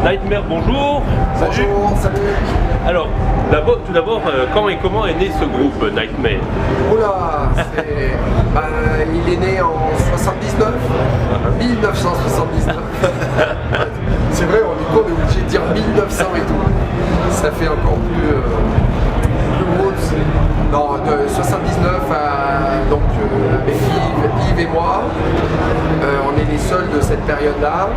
Nightmare, bonjour. Bonjour, salut. Alors, tout d'abord, quand et comment est né ce groupe Nightmare? Oula, il est né en 79, 1979. C'est vrai, on est obligé de dire 1900 et tout. Ça fait encore plus roots. Non, de 79 à donc avec Yves et moi, on est les seuls de cette période-là.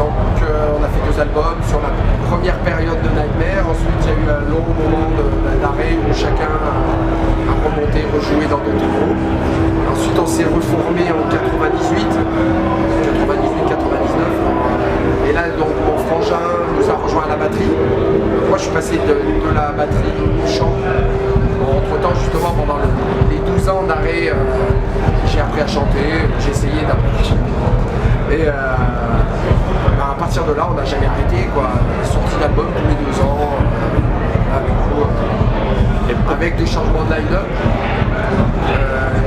On a fait 2 albums sur la première période de Nightmare. Ensuite, il y a eu un long moment d'arrêt où chacun a remonté, rejoué dans d'autres groupes. Ensuite, on s'est reformé en 98, 99. Et là, donc, mon frangin nous a rejoint à la batterie. Moi, je suis passé de la batterie au chant. Entre-temps, justement, pendant les 12 ans d'arrêt, j'ai appris à chanter, j'ai essayé d'apprendre à chanter. Et à partir de là, on n'a jamais arrêté, quoi. Sorti d'album tous les 2 ans, avec des changements de line-up,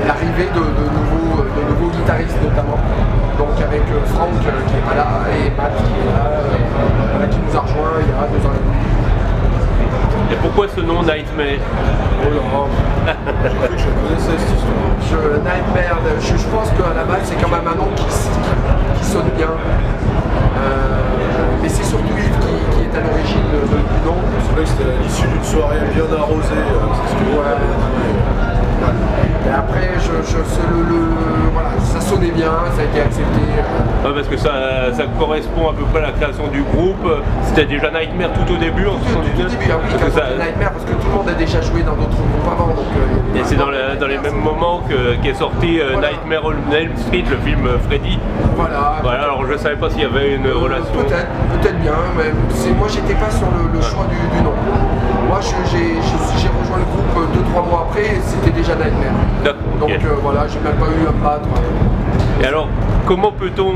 l'arrivée de nouveaux guitaristes notamment. Donc avec Franck qui n'est pas là et Matt qui est là, qui nous a rejoint il y a 2 ans et demi. Et pourquoi ce nom Nightmare? Oh là, je connaissais cette histoire. Nightmare, je pense qu'à la base c'est quand même un nom qui sonne bien. Mais c'est surtout Yves qui est à l'origine du nom. C'est vrai que c'était à l'issue d'une soirée bien arrosée. C'est ce que Et après, voilà, ça sonnait bien, ça a été accepté. Ouais, parce que ça correspond à peu près à la création du groupe. C'était déjà Nightmare tout au début en 79. Tout au début, oui, quand Nightmare, parce que tout le monde a déjà joué dans d'autres groupes avant. Donc, et c'est dans les mêmes moments qu'est sorti Nightmare on Elm Street, le film Freddy. Voilà. Alors je savais pas s'il y avait une relation. Peut-être bien, mais moi j'étais pas sur le choix du nom. Moi j'ai rejoint le groupe 2-3 mois après et c'était déjà Nightmare. Donc voilà, j'ai même pas eu à me battre. Et alors, comment peut-on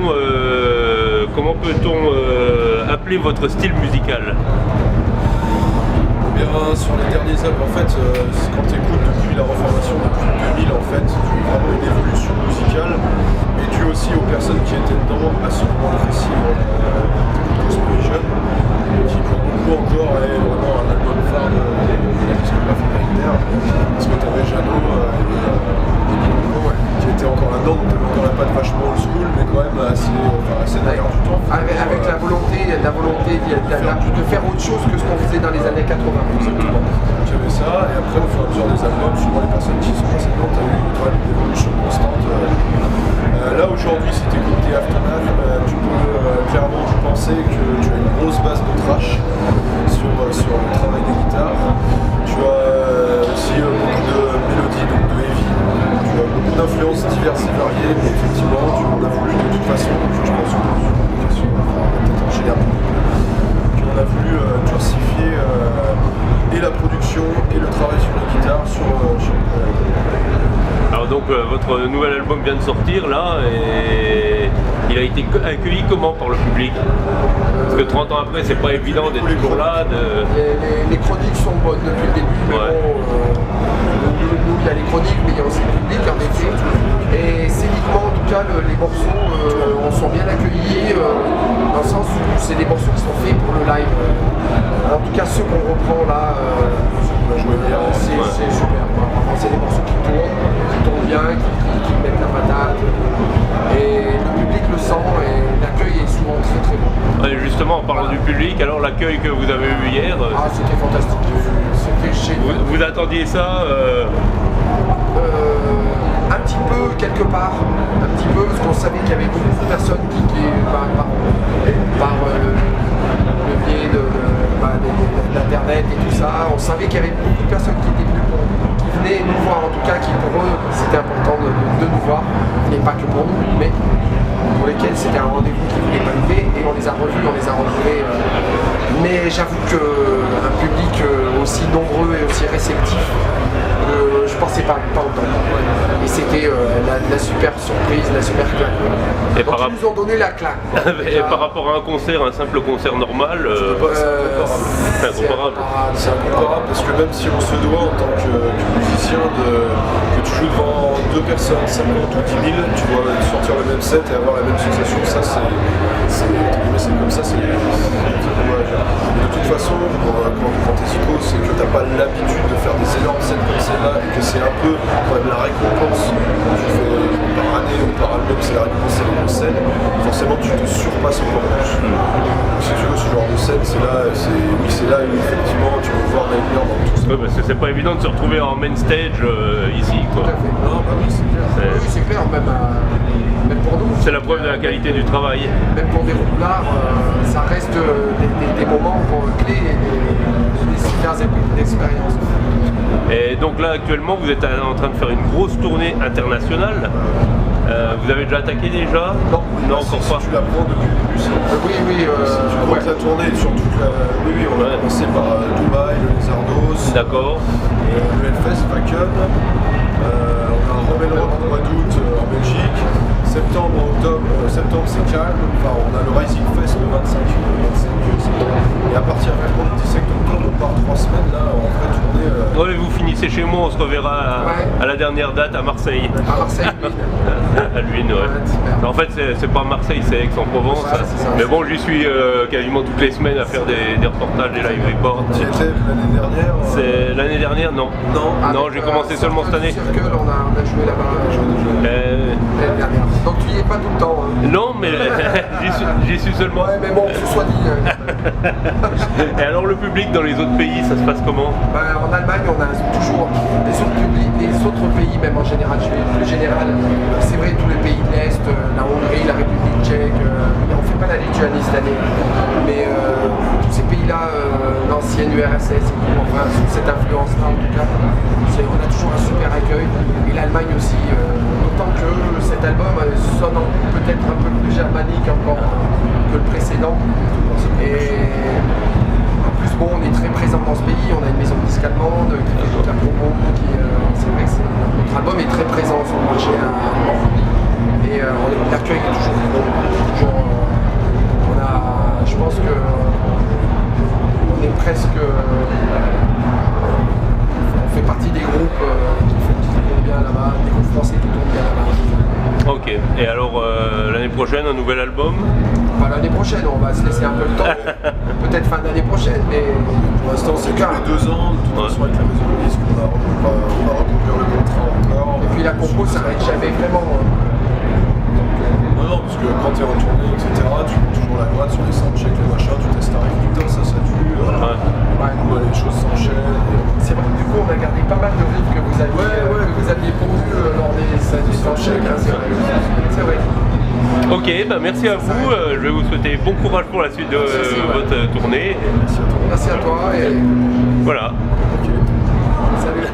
appeler votre style musical? Bien, sur les derniers albums, en fait, quand tu écoutes depuis la reformation, depuis 2000, en fait, tu vois vraiment une évolution musicale, et dû aussi aux personnes qui étaient dedans à ce moment précis, Cosmovision, qui pour beaucoup encore est vraiment un album phare de la discographie Nightmare, parce que tu avais Jeannot qui était encore là-dedans, donc tu avais encore la patte vachement old school, mais quand même assez derrière du temps. Avec la volonté de faire autre chose que ce qu'on faisait dans les années 80. Exactement. Tu avais ça, et après au fur et à mesure des albums, suivant les personnes qui sont passées dedans, tu as eu une évolution constante. Là aujourd'hui, si tu écoutes des Aftermath, tu peux clairement penser que tu as une grosse base de thrash sur le travail des guitares. Tu as aussi beaucoup de mélodies, donc de heavy. Tu as beaucoup d'influences diverses et variées, mais effectivement, tu en as voulu de toute façon, je pense que c'est une question peut-être en général. On a voulu diversifier et la production et le travail sur la guitare Alors donc votre nouvel album vient de sortir là et il a été accueilli comment par le public? Parce que 30 ans après c'est pas évident d'être toujours là. Les chroniques sont bonnes depuis le début, mais nous il y a les chroniques mais il y a aussi le public en effet. Et scéniquement en tout cas les morceaux on sont bien accueillis dans le sens où c'est des morceaux qui sont faits pour le live. En tout cas ceux qu'on reprend là, c'est super. C'est des morceaux qui tournent bien, qui mettent la patate. Et le public le sent et l'accueil est souvent très très bon. Ouais, justement en parlant du public, alors l'accueil que vous avez eu hier. C'était fantastique. C'était génial. Vous attendiez ça un petit peu quelque part, parce qu'on savait qu'il y avait beaucoup de personnes qui par le biais d'internet et tout ça, on savait qu'il y avait beaucoup de personnes qui venaient nous voir, en tout cas qui pour eux c'était important de nous voir, et pas que pour nous, mais pour lesquels c'était un rendez-vous qu'ils ne voulaient pas louper, et on les a revus, on les a retrouvés. Mais j'avoue qu'un public aussi nombreux et aussi réceptif, je pensais pas autant. Et c'était la super surprise, la super claque. Et Donc ils nous ont donné la claque. Et par rapport à un simple concert normal, c'est incomparable. C'est incomparable parce que même si on se doit en tant que musicien que tu joues devant 2 personnes, 50 ou 10 000, tu dois sortir le même set et avoir la même sensation. Ça c'est comme ça, c'est dommage. De toute façon, quand t'es psycho, c'est que t'as pas l'habitude de faire des énormes sets comme celle-là et que c'est un peu quand même la récompense. Tu fais par année ou par album, c'est la récompense, c'est les scènes. Forcément, tu te surpasses encore plus. Donc, si tu veux, ce genre de scène, c'est là où effectivement tu peux voir Nightmare dans tout ça. Ouais, parce que c'est pas évident de se retrouver en main stage ici, quoi. Tout à fait. Non, bah oui, c'est clair. Oui, c'est clair, même pour nous. C'est la preuve de la qualité du travail. Même pour des roublards, ça reste des moments clés et des super expériences. Et donc là, actuellement, vous êtes en train de faire une grosse tournée internationale. Vous avez déjà attaqué déjà? Non, encore pas. Tu la prends depuis le début, Oui. Si tu comptes la tournée sur toute la... Oui, on a commencé par Dubaï, le Lézardos, D'accord. le Hellfest, Wacken. On a un Rebel Rock au mois d'août en Belgique. Septembre c'est calme. Enfin, on a le Rising Fest le 25 septembre. Et à partir du 17 octobre, on part 3 semaines là en vraie tournée. Ouais, vous finissez chez moi, on se reverra à la dernière date à Marseille. À Marseille, oui. À Luynes, ouais. En fait, c'est pas Marseille, c'est Aix-en-Provence. Ouais, c'est ça. Mais bon, j'y suis quasiment toutes les semaines à faire des reportages, des live reports. Tu étais l'année dernière C'est l'année dernière, non. Non, j'ai commencé seulement cette année. Circle, on a joué là-bas l'année dernière. Donc tu y es pas tout le temps. Hein. Non, mais j'y suis seulement. Ouais, mais bon, que ce soit dit. Et alors le public dans les autres pays, ça se passe comment? En Allemagne, on a toujours les autres publics, les autres pays, même en général, je vais plus général, c'est vrai, tous les pays de l'Est, la Hongrie, la République tchèque, on ne fait pas la Lituanie cette année, mais tous ces pays-là, l'ancienne URSS, enfin, sous cette influence-là en tout cas, on a toujours un super accueil, et l'Allemagne aussi, d'autant que cet album sonne peut-être un peu plus germanique encore que le précédent, et en plus, bon, on est très présent dans ce pays, on a une maison de disque allemande qui fait toute la promo, c'est vrai que notre album est très présent sur le marché allemand. Et l'accueil est toujours bon. Je pense que on est presque... on fait partie des groupes qui tournent bien là-bas, des groupes français qui tournent bien là-bas. Ok, et alors l'année prochaine, un nouvel album? L'année prochaine, on va se laisser un peu le temps, peut-être fin d'année prochaine, mais pour l'instant c'est tous les 2 ans, de toute façon avec la maison de disque, on va reconduire le contrat encore. Et puis la compo, ça va être jamais vraiment... Non, parce que quand tu es en tournée, etc., tu mets toujours la boîte sur les soundchecks, les machins, tu testes un riff, putain, ça tue, les choses s'enchaînent. C'est vrai que du coup, on a gardé pas mal de riffs que vous aviez pondus lors des soundchecks, c'est vrai. Ok, merci à vous, je vais vous souhaiter bon courage pour la suite de votre tournée. Merci à toi et voilà. salut.